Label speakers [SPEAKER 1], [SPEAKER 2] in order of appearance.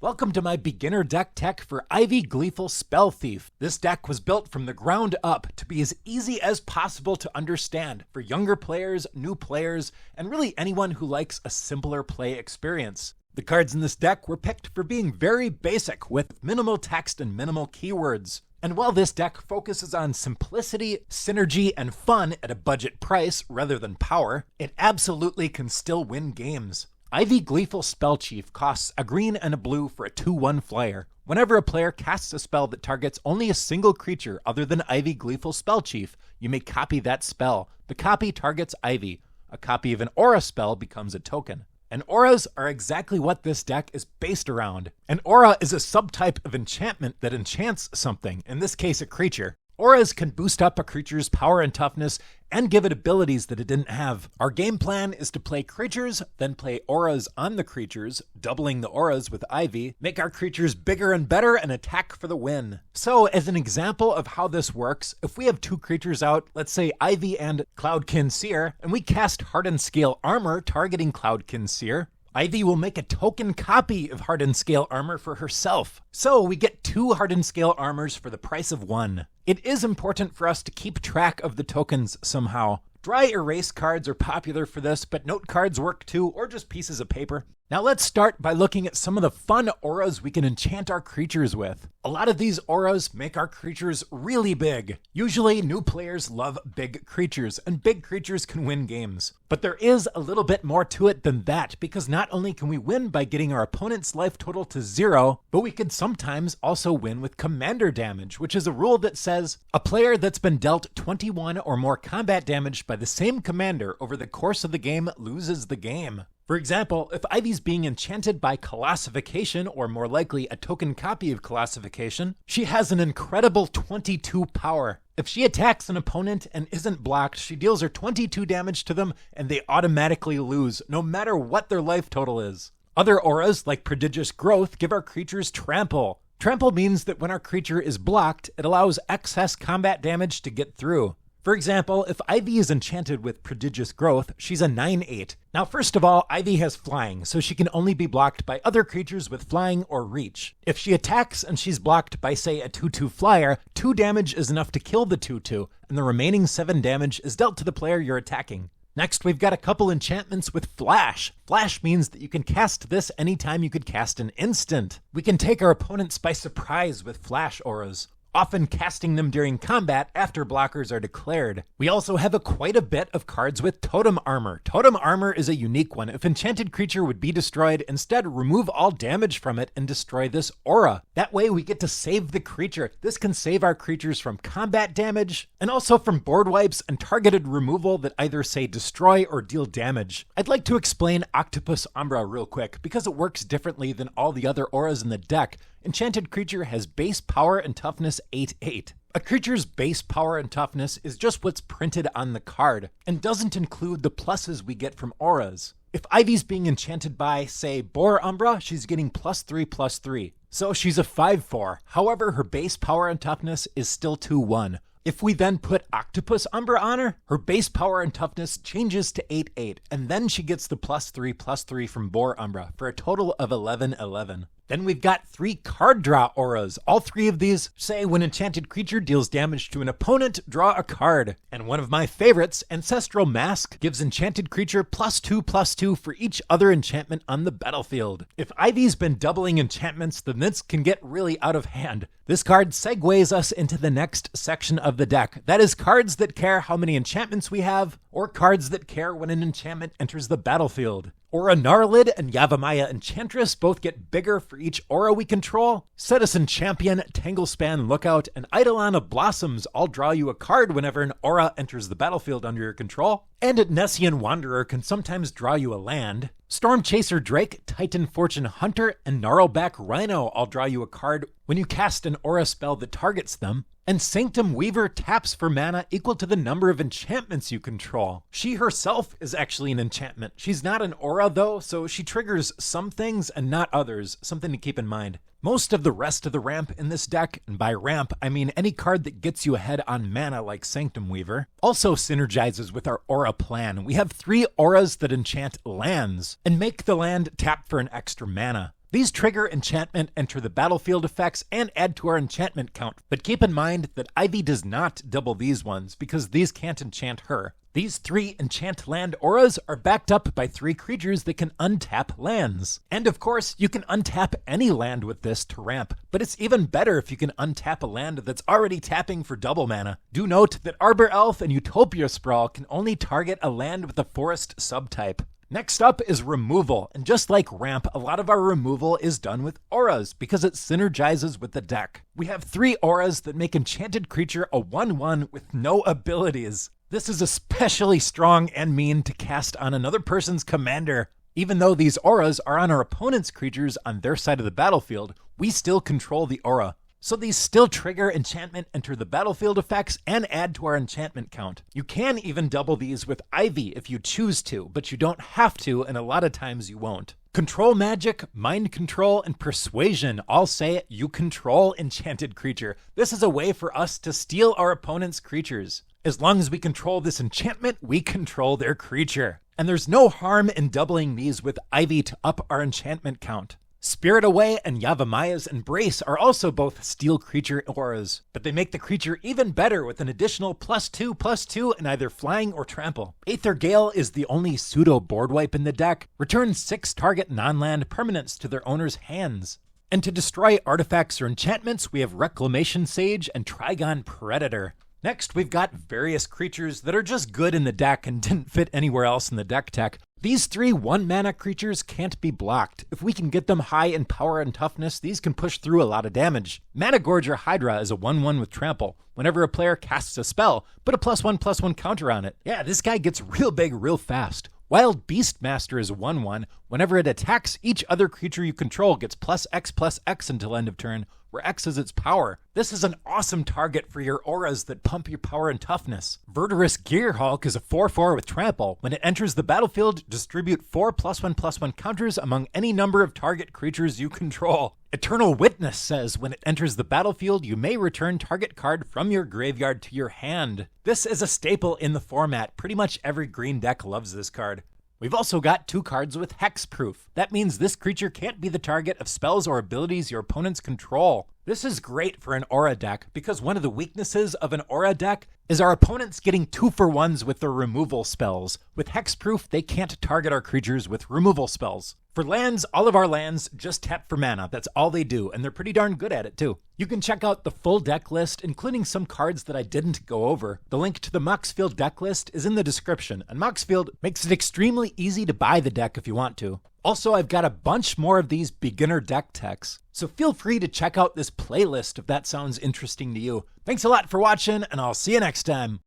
[SPEAKER 1] Welcome to my beginner deck tech for Ivy Gleeful Spell Thief. This deck was built from the ground up to be as easy as possible to understand for younger players, new players, and really anyone who likes a simpler play experience. The cards in this deck were picked for being very basic with minimal text and minimal keywords. And while this deck focuses on simplicity, synergy, and fun at a budget price rather than power, it absolutely can still win games. Ivy Gleeful Spellchief costs a green and a blue for a 2/1 flyer. Whenever a player casts a spell that targets only a single creature other than Ivy Gleeful Spellchief, you may copy that spell. The copy targets Ivy. A copy of an aura spell becomes a token. And auras are exactly what this deck is based around. An aura is a subtype of enchantment that enchants something, in this case a creature. Auras can boost up a creature's power and toughness and give it abilities that it didn't have. Our game plan is to play creatures, then play auras on the creatures, doubling the auras with Ivy, make our creatures bigger and better, and attack for the win. So as an example of how this works, if we have two creatures out, let's say Ivy and Cloudkin Seer, and we cast Hardened Scale Armor targeting Cloudkin Seer, Ivy will make a token copy of Hardened Scale Armor for herself. So we get 2 Hardened Scale Armors for the price of 1. It is important for us to keep track of the tokens somehow. Dry erase cards are popular for this, but note cards work too, or just pieces of paper. Now let's start by looking at some of the fun auras we can enchant our creatures with. A lot of these auras make our creatures really big. Usually new players love big creatures, and big creatures can win games. But there is a little bit more to it than that, because not only can we win by getting our opponent's life total to 0, but we could sometimes also win with commander damage, which is a rule that says a player that's been dealt 21 or more combat damage by the same commander over the course of the game loses the game. For example, if Ivy's being enchanted by Colossification, or more likely a token copy of Colossification, she has an incredible 22 power. If she attacks an opponent and isn't blocked, she deals her 22 damage to them and they automatically lose, no matter what their life total is. Other auras, like Prodigious Growth, give our creatures Trample. Trample means that when our creature is blocked, it allows excess combat damage to get through. For example, if Ivy is enchanted with Prodigious Growth, she's a 9/8. Now first of all, Ivy has flying, so she can only be blocked by other creatures with flying or reach. If she attacks and she's blocked by, say, a 2/2 flyer, 2 damage is enough to kill the 2/2, and the remaining 7 damage is dealt to the player you're attacking. Next, we've got a couple enchantments with Flash. Flash means that you can cast this anytime you could cast an instant. We can take our opponents by surprise with Flash auras, often casting them during combat after blockers are declared. We also have quite a bit of cards with Totem Armor. Totem Armor is a unique one. If enchanted creature would be destroyed, instead remove all damage from it and destroy this aura. That way we get to save the creature. This can save our creatures from combat damage and also from board wipes and targeted removal that either say destroy or deal damage. I'd like to explain Octopus Umbra real quick because it works differently than all the other auras in the deck. Enchanted creature has base power and toughness 8/8. A creature's base power and toughness is just what's printed on the card and doesn't include the pluses we get from auras. If Ivy's being enchanted by, say, Boar Umbra, she's getting +3/+3. So she's a 5/4. However, her base power and toughness is still 2/1. If we then put Octopus Umbra on her, her base power and toughness changes to 8/8, and then she gets the +3/+3 from Boar Umbra for a total of 11/11. Then we've got 3 card draw auras. All 3 of these say when enchanted creature deals damage to an opponent, draw a card. And one of my favorites, Ancestral Mask, gives enchanted creature +2/+2 for each other enchantment on the battlefield. If Ivy's been doubling enchantments, then this can get really out of hand. This card segues us into the next section of the deck. That is cards that care how many enchantments we have, or cards that care when an enchantment enters the battlefield. Aura Gnarlid and Yavimaya Enchantress both get bigger for each aura we control. Citizen Champion, Tanglespan Lookout, and Eidolon of Blossoms all draw you a card whenever an aura enters the battlefield under your control. And Nessian Wanderer can sometimes draw you a land. Storm Chaser Drake, Titan Fortune Hunter, and Gnarlback Rhino all draw you a card when you cast an aura spell that targets them. And Sanctum Weaver taps for mana equal to the number of enchantments you control. She herself is actually an enchantment. She's not an aura though, so she triggers some things and not others, something to keep in mind. Most of the rest of the ramp in this deck, and by ramp I mean any card that gets you ahead on mana like Sanctum Weaver, also synergizes with our aura plan. We have 3 auras that enchant lands and make the land tap for an extra mana. These trigger enchantment, enter the battlefield effects, and add to our enchantment count, but keep in mind that Ivy does not double these ones because these can't enchant her. These 3 enchant land auras are backed up by 3 creatures that can untap lands. And of course, you can untap any land with this to ramp, but it's even better if you can untap a land that's already tapping for double mana. Do note that Arbor Elf and Utopia Sprawl can only target a land with a forest subtype. Next up is removal, and just like ramp, a lot of our removal is done with auras because it synergizes with the deck. We have 3 auras that make enchanted creature a 1/1 with no abilities. This is especially strong and mean to cast on another person's commander. Even though these auras are on our opponent's creatures on their side of the battlefield, we still control the aura. So these still trigger enchantment, enter the battlefield effects, and add to our enchantment count. You can even double these with Ivy if you choose to, but you don't have to, and a lot of times you won't. Control Magic, Mind Control, and Persuasion all say you control enchanted creature. This is a way for us to steal our opponent's creatures. As long as we control this enchantment, we control their creature. And there's no harm in doubling these with Ivy to up our enchantment count. Spirit Away and Yavimaya Embrace are also both steal creature auras, but they make the creature even better with an additional +2/+2 in either flying or trample. Aether Gale is the only pseudo board wipe in the deck. Return 6 target non-land permanents to their owner's hands. And to destroy artifacts or enchantments, we have Reclamation Sage and Trigon Predator. Next, we've got various creatures that are just good in the deck and didn't fit anywhere else in the deck tech. These 3 1-mana creatures can't be blocked. If we can get them high in power and toughness, these can push through a lot of damage. Managorger Hydra is a 1/1 with trample. Whenever a player casts a spell, put a +1/+1 counter on it. Yeah, this guy gets real big real fast. Wild Beastmaster is a 1/1. Whenever it attacks, each other creature you control gets +X/+X until end of turn, where X is its power. This is an awesome target for your auras that pump your power and toughness. Verdurous Gearhulk is a 4/4 with trample. When it enters the battlefield, distribute 4 +1/+1 counters among any number of target creatures you control. Eternal Witness says when it enters the battlefield, you may return target card from your graveyard to your hand. This is a staple in the format. Pretty much every green deck loves this card. We've also got 2 cards with Hexproof. That means this creature can't be the target of spells or abilities your opponents control. This is great for an aura deck because one of the weaknesses of an aura deck is our opponents getting 2-for-1s with their removal spells. With Hexproof, they can't target our creatures with removal spells. For lands, all of our lands just tap for mana. That's all they do, and they're pretty darn good at it too. You can check out the full deck list, including some cards that I didn't go over. The link to the Moxfield deck list is in the description, and Moxfield makes it extremely easy to buy the deck if you want to. Also, I've got a bunch more of these beginner deck techs, so feel free to check out this playlist if that sounds interesting to you. Thanks a lot for watching, and I'll see you next time.